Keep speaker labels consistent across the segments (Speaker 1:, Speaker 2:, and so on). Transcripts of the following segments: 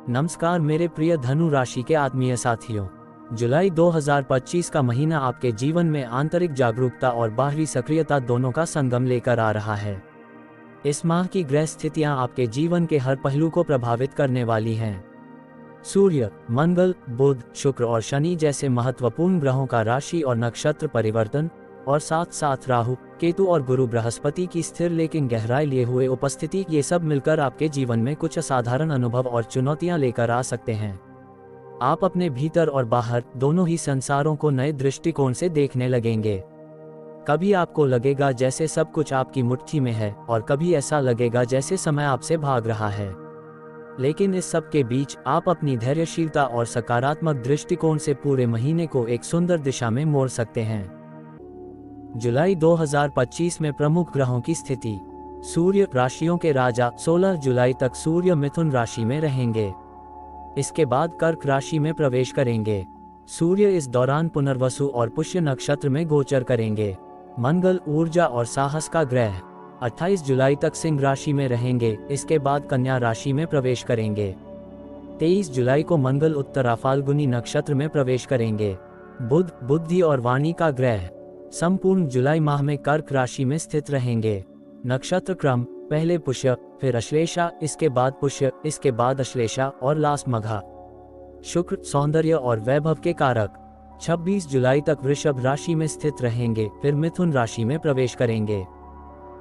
Speaker 1: नमस्कार मेरे प्रिय धनु राशि के आत्मीय साथियों। जुलाई 2025 का महीना आपके जीवन में आंतरिक जागरूकता और बाहरी सक्रियता दोनों का संगम लेकर आ रहा है। इस माह की ग्रह स्थितियां आपके जीवन के हर पहलू को प्रभावित करने वाली हैं। सूर्य, मंगल, बुध, शुक्र और शनि जैसे महत्वपूर्ण ग्रहों का राशि और नक्षत्र परिवर्तन और साथ साथ राहु, केतु और गुरु बृहस्पति की स्थिर लेकिन गहराई लिए हुए उपस्थिति, ये सब मिलकर आपके जीवन में कुछ असाधारण अनुभव और चुनौतियां लेकर आ सकते हैं। आप अपने भीतर और बाहर दोनों ही संसारों को नए दृष्टिकोण से देखने लगेंगे। कभी आपको लगेगा जैसे सब कुछ आपकी मुट्ठी में है और कभी ऐसा लगेगा जैसे समय आपसे भाग रहा है। लेकिन इस सब के बीच आप अपनी धैर्यशीलता और सकारात्मक दृष्टिकोण से पूरे महीने को एक सुंदर दिशा में मोड़ सकते हैं। जुलाई 2025 में प्रमुख ग्रहों की स्थिति। सूर्य, राशियों के राजा, 16 जुलाई तक सूर्य मिथुन राशि में रहेंगे। इसके बाद कर्क राशि में प्रवेश करेंगे। सूर्य इस दौरान पुनर्वसु और पुष्य नक्षत्र में गोचर करेंगे। मंगल, ऊर्जा और साहस का ग्रह, 28 जुलाई तक सिंह राशि में रहेंगे। इसके बाद कन्या राशि में प्रवेश करेंगे। 23 जुलाई को मंगल उत्तरा फाल्गुनी नक्षत्र में प्रवेश करेंगे। बुध, बुद्धि और वाणी का ग्रह, संपूर्ण जुलाई माह में कर्क राशि में स्थित रहेंगे। नक्षत्र क्रम, पहले पुष्य, फिर अश्लेषा, इसके बाद पुष्य, इसके बाद अश्लेषा और लास्ट मघा। शुक्र, सौंदर्य और वैभव के कारक, 26 जुलाई तक वृषभ राशि में स्थित रहेंगे, फिर मिथुन राशि में प्रवेश करेंगे।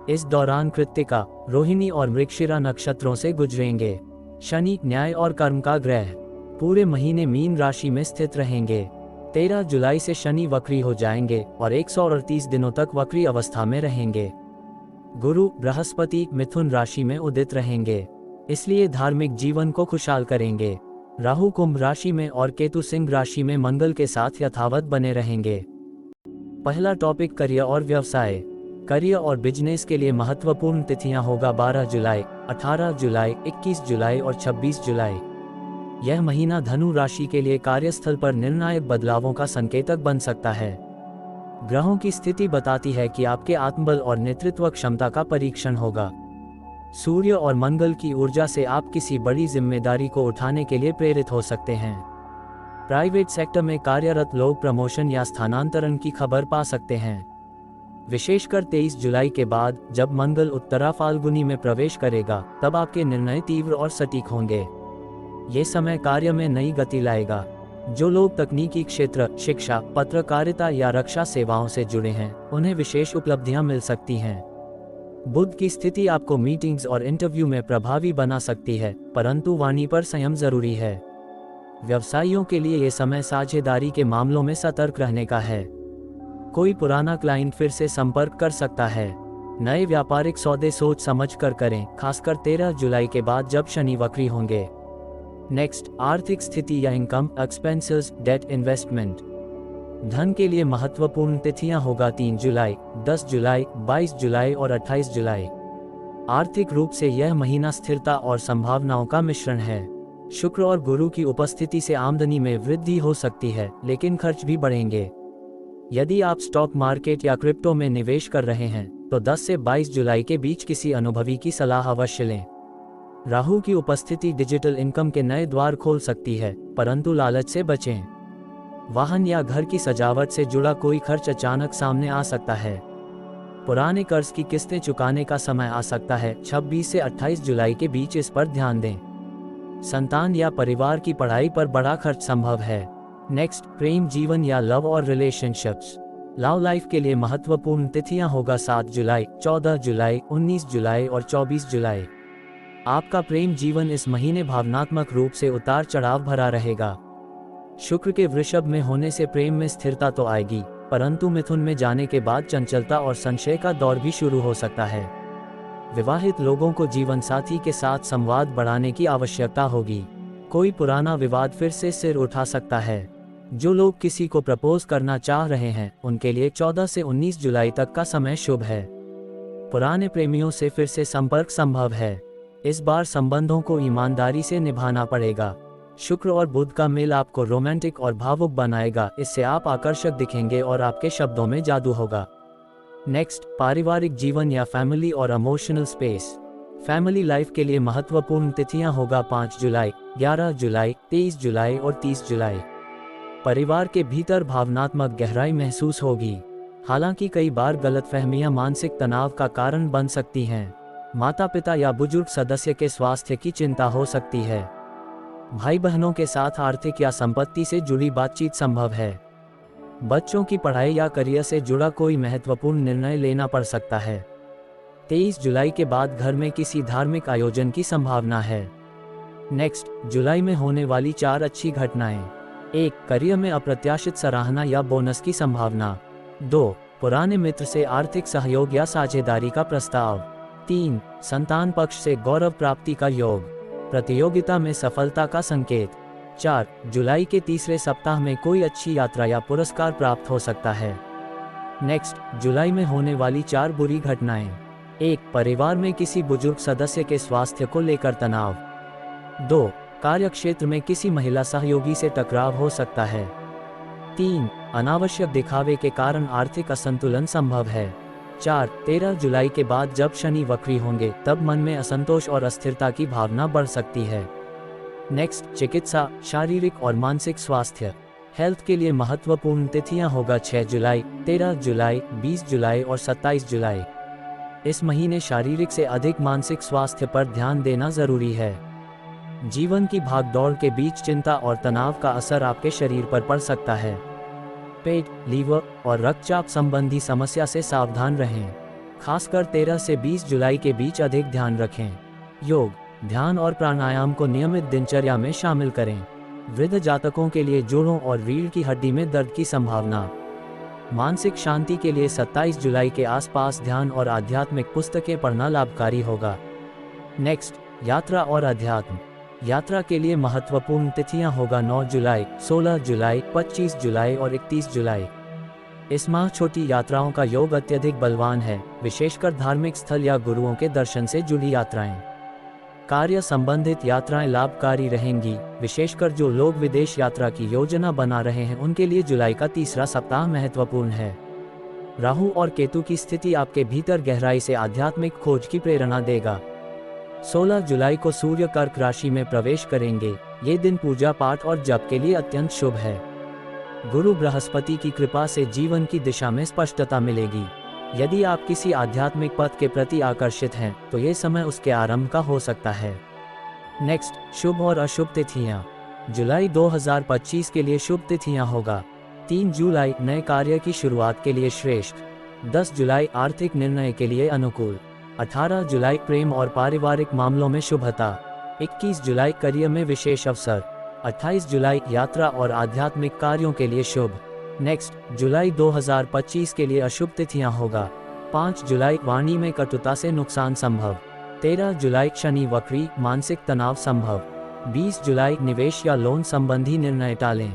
Speaker 1: इस दौरान कृत्तिका, रोहिणी और मृगशिरा नक्षत्रों से गुजरेंगे। शनि, न्याय और कर्म का ग्रह, पूरे महीने मीन राशि में स्थित रहेंगे। 13 जुलाई से शनि वक्री हो जाएंगे और 138 दिनों तक वक्री अवस्था में रहेंगे। गुरु, बृहस्पति मिथुन राशि में उदित रहेंगे, इसलिए धार्मिक जीवन को खुशहाल करेंगे। राहु कुंभ राशि में और केतु सिंह राशि में मंगल के साथ यथावत बने रहेंगे। पहला टॉपिक करियर और व्यवसाय। करियर और बिजनेस के लिए महत्वपूर्ण तिथियां होगा 12 जुलाई, 18 जुलाई, 21 जुलाई और 26 जुलाई। यह महीना धनु राशि के लिए कार्यस्थल पर निर्णायक बदलावों का संकेतक बन सकता है। ग्रहों की स्थिति बताती है कि आपके आत्मबल और नेतृत्व क्षमता का परीक्षण होगा। सूर्य और मंगल की ऊर्जा से आप किसी बड़ी जिम्मेदारी को उठाने के लिए प्रेरित हो सकते हैं। प्राइवेट सेक्टर में कार्यरत लोग प्रमोशन या स्थानांतरण की खबर पा सकते हैं। विशेषकर 23 जुलाई के बाद जब मंगल उत्तरा फाल्गुनी में प्रवेश करेगा, तब आपके निर्णय तीव्र और सटीक होंगे। ये समय कार्य में नई गति लाएगा। जो लोग तकनीकी क्षेत्र, शिक्षा, पत्रकारिता या रक्षा सेवाओं से जुड़े हैं, उन्हें विशेष उपलब्धियां मिल सकती हैं। बुध की स्थिति आपको मीटिंग्स और इंटरव्यू में प्रभावी बना सकती है, परंतु वाणी पर संयम जरूरी है। व्यवसायियों के लिए ये समय साझेदारी के मामलों में सतर्क रहने का है। कोई पुराना क्लाइंट फिर से संपर्क कर सकता है। नए व्यापारिक सौदे सोच समझ कर करें, खासकर 13 जुलाई के बाद जब शनि वक्री होंगे। नेक्स्ट, आर्थिक स्थिति या इनकम, एक्सपेंसेस, डेट, इन्वेस्टमेंट। धन के लिए महत्वपूर्ण तिथियां होगा 3 जुलाई, 10 जुलाई, 22 जुलाई और 28 जुलाई। आर्थिक रूप से यह महीना स्थिरता और संभावनाओं का मिश्रण है। शुक्र और गुरु की उपस्थिति से आमदनी में वृद्धि हो सकती है, लेकिन खर्च भी बढ़ेंगे। यदि आप स्टॉक मार्केट या क्रिप्टो में निवेश कर रहे हैं, तो 10 से 22 जुलाई के बीच किसी अनुभवी की सलाह अवश्य लें। राहु की उपस्थिति डिजिटल इनकम के नए द्वार खोल सकती है, परंतु लालच से बचें। वाहन या घर की सजावट से जुड़ा कोई खर्च अचानक सामने आ सकता है। पुराने कर्ज की किस्तें चुकाने का समय आ सकता है। 26 से 28 जुलाई के बीच इस पर ध्यान दें। संतान या परिवार की पढ़ाई पर बड़ा खर्च संभव है। नेक्स्ट, प्रेम जीवन या लव और रिलेशनशिप्स। लव लाइफ के लिए महत्वपूर्ण तिथियां होगा 7 जुलाई, 14 जुलाई, 19 जुलाई और 24 जुलाई। आपका प्रेम जीवन इस महीने भावनात्मक रूप से उतार चढ़ाव भरा रहेगा। शुक्र के वृषभ में होने से प्रेम में स्थिरता तो आएगी, परंतु मिथुन में जाने के बाद चंचलता और संशय का दौर भी शुरू हो सकता है। विवाहित लोगों को जीवन साथी के साथ संवाद बढ़ाने की आवश्यकता होगी। कोई पुराना विवाद फिर से सिर उठा सकता है। जो लोग किसी को प्रपोज करना चाह रहे हैं, उनके लिए 14 से 19 जुलाई तक का समय शुभ है। पुराने प्रेमियों से फिर से संपर्क संभव है। इस बार संबंधों को ईमानदारी से निभाना पड़ेगा। शुक्र और बुध का मेल आपको रोमांटिक और भावुक बनाएगा। इससे आप आकर्षक दिखेंगे और आपके शब्दों में जादू होगा। नेक्स्ट, पारिवारिक जीवन या फैमिली और इमोशनल स्पेस। फैमिली लाइफ के लिए महत्वपूर्ण तिथियां होगा 5 जुलाई, 11 जुलाई, 23 जुलाई और 30 जुलाई। परिवार के भीतर भावनात्मक गहराई महसूस होगी। हालांकि कई बार गलतफहमियां मानसिक तनाव का कारण बन सकती हैं। माता पिता या बुजुर्ग सदस्य के स्वास्थ्य की चिंता हो सकती है। भाई बहनों के साथ आर्थिक या संपत्ति से जुड़ी बातचीत संभव है। बच्चों की पढ़ाई या करियर से जुड़ा कोई महत्वपूर्ण निर्णय लेना पड़ सकता है। 23 जुलाई के बाद घर में किसी धार्मिक आयोजन की संभावना है। नेक्स्ट, जुलाई में होने वाली 4 अच्छी घटनाएं। 1. करियर में अप्रत्याशित सराहना या बोनस की संभावना। 2. पुराने मित्र से आर्थिक सहयोग या साझेदारी का प्रस्ताव। 3. संतान पक्ष से गौरव प्राप्ति का योग, प्रतियोगिता में सफलता का संकेत। 4. जुलाई के तीसरे सप्ताह में कोई अच्छी यात्रा या पुरस्कार प्राप्त हो सकता है। नेक्स्ट, जुलाई में होने वाली 4 बुरी घटनाएं। 1. परिवार में किसी बुजुर्ग सदस्य के स्वास्थ्य को लेकर तनाव। 2. कार्यक्षेत्र में किसी महिला सहयोगी से टकराव हो सकता है। 3. अनावश्यक दिखावे के कारण आर्थिक असंतुलन संभव है। 4. 13 जुलाई के बाद जब शनि वक्री होंगे तब मन में असंतोष और अस्थिरता की भावना बढ़ सकती है। नेक्स्ट, चिकित्सा, शारीरिक और मानसिक स्वास्थ्य। हेल्थ के लिए महत्वपूर्ण तिथियां होगा 6 जुलाई, 13 जुलाई, 20 जुलाई और 27 जुलाई। इस महीने शारीरिक से अधिक मानसिक स्वास्थ्य पर ध्यान देना जरूरी है। जीवन की भागदौड़ के बीच चिंता और तनाव का असर आपके शरीर पर पड़ सकता है। पेट, लीवर और रक्तचाप संबंधी समस्या से सावधान रहें। खासकर 13 से 20 जुलाई के बीच अधिक ध्यान रखें। योग, ध्यान और प्राणायाम को नियमित दिनचर्या में शामिल करें। वृद्ध जातकों के लिए जोड़ों और रीढ़ की हड्डी में दर्द की संभावना। मानसिक शांति के लिए 27 जुलाई के आसपास ध्यान और आध्यात्मिक पुस्तकें पढ़ना लाभकारी होगा। नेक्स्ट, यात्रा और अध्यात्म। यात्रा के लिए महत्वपूर्ण तिथियां होगा 9 जुलाई, 16 जुलाई, 25 जुलाई और 31 जुलाई। इस माह छोटी यात्राओं का योग अत्यधिक बलवान है, विशेषकर धार्मिक स्थल या गुरुओं के दर्शन से जुड़ी यात्राएं। कार्य संबंधित यात्राएं लाभकारी रहेंगी, विशेषकर जो लोग विदेश यात्रा की योजना बना रहे हैं उनके लिए जुलाई का तीसरा सप्ताह महत्वपूर्ण है। राहु और केतु की स्थिति आपके भीतर गहराई से आध्यात्मिक खोज की प्रेरणा देगा। 16 जुलाई को सूर्य कर्क राशि में प्रवेश करेंगे। ये दिन पूजा पाठ और जप के लिए अत्यंत शुभ है। गुरु बृहस्पति की कृपा से जीवन की दिशा में स्पष्टता मिलेगी। यदि आप किसी आध्यात्मिक पथ के प्रति आकर्षित हैं तो ये समय उसके आरंभ का हो सकता है। नेक्स्ट, शुभ और अशुभ तिथियां। जुलाई 2025 के लिए शुभ तिथियां होगा 3 जुलाई, नए कार्य की शुरुआत के लिए श्रेष्ठ। 10 जुलाई, आर्थिक निर्णय के लिए अनुकूल। 18 जुलाई, प्रेम और पारिवारिक मामलों में शुभता। 21 जुलाई, करियर में विशेष अवसर। 28 जुलाई, यात्रा और आध्यात्मिक कार्यों के लिए शुभ। नेक्स्ट, जुलाई 2025 के लिए अशुभ तिथियां होगा 5 जुलाई, वाणी में कटुता से नुकसान संभव। 13 जुलाई, शनि वक्री, मानसिक तनाव संभव। 20 जुलाई, निवेश या लोन संबंधी निर्णय टालें।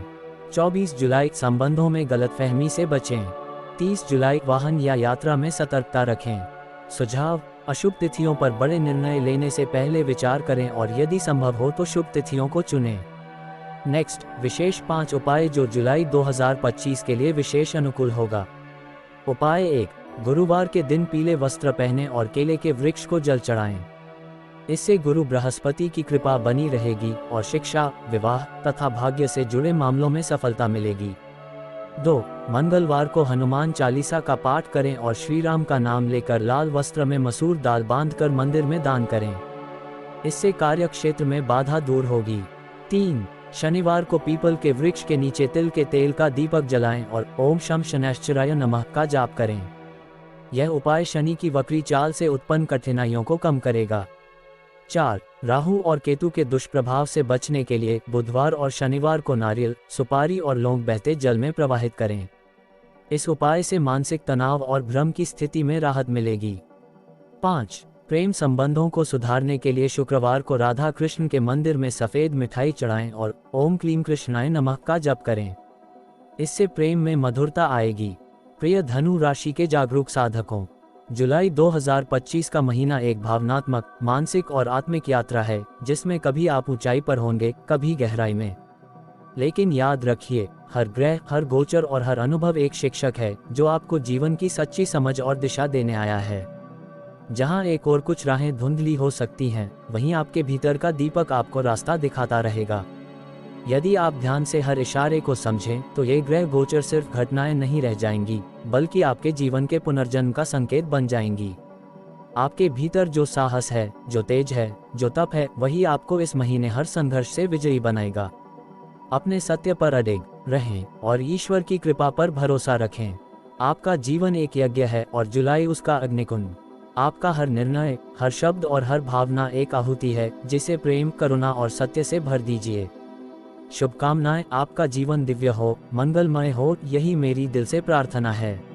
Speaker 1: 24 जुलाई, संबंधों में गलतफहमी से बचें। 30 जुलाई, वाहन या यात्रा में सतर्कता रखें। सुझाव, अशुभ तिथियों पर बड़े निर्णय लेने से पहले विचार करें और यदि संभव हो तो शुभ तिथियों को चुनें। नेक्स्ट, विशेष 5 उपाय जो जुलाई 2025 के लिए विशेष अनुकूल होगा। उपाय 1, गुरुवार के दिन पीले वस्त्र पहनें और केले के वृक्ष को जल चढ़ाएं। इससे गुरु बृहस्पति की कृपा बनी रहेगी और शिक्षा, विवाह तथा भाग्य से जुड़े मामलों में सफलता मिलेगी। 2, मंगलवार को हनुमान चालीसा का पाठ करें और श्री राम का नाम लेकर लाल वस्त्र में मसूर दाल बांधकर मंदिर में दान करें। इससे कार्य क्षेत्र में बाधा दूर होगी। 3, शनिवार को पीपल के वृक्ष के नीचे तिल के तेल का दीपक जलाएं और ओम शम शनैश्चराय नमः का जाप करें। यह उपाय शनि की वक्री चाल से उत्पन्न कठिनाइयों को कम करेगा। 4, राहु और केतु के दुष्प्रभाव से बचने के लिए बुधवार और शनिवार को नारियल, सुपारी और लौंग बहते जल में प्रवाहित करें। इस उपाय से मानसिक तनाव और भ्रम की स्थिति में राहत मिलेगी। 5, प्रेम संबंधों को सुधारने के लिए शुक्रवार को राधा कृष्ण के मंदिर में सफेद मिठाई चढ़ाएं और ओम क्लीम कृष्णाय नमः का जप करें। इससे प्रेम में मधुरता आएगी। प्रिय धनु राशि के जागरूक साधकों, जुलाई 2025 का महीना एक भावनात्मक, मानसिक और आत्मिक यात्रा है जिसमें कभी आप ऊंचाई पर होंगे, कभी गहराई में। लेकिन याद रखिए, हर ग्रह, हर गोचर और हर अनुभव एक शिक्षक है जो आपको जीवन की सच्ची समझ और दिशा देने आया है। जहां एक और कुछ राहें धुंधली हो सकती हैं, वहीं आपके भीतर का दीपक आपको रास्ता दिखाता रहेगा। यदि आप ध्यान से हर इशारे को समझें, तो ये ग्रह गोचर सिर्फ घटनाएं नहीं रह जाएंगी, बल्कि आपके जीवन के पुनर्जन्म का संकेत बन जाएंगी। आपके भीतर जो साहस है, जो तेज है, जो तप है, वही आपको इस महीने हर संघर्ष से विजयी बनाएगा। अपने सत्य पर अडिग रहें और ईश्वर की कृपा पर भरोसा रखें। आपका जीवन एक यज्ञ है और जुलाई उसका अग्निकुंड। आपका हर निर्णय, हर शब्द और हर भावना एक आहुति है, जिसे प्रेम, करुणा और सत्य से भर दीजिए। शुभकामनाएं, आपका जीवन दिव्य हो, मंगलमय हो, यही मेरी दिल से प्रार्थना है।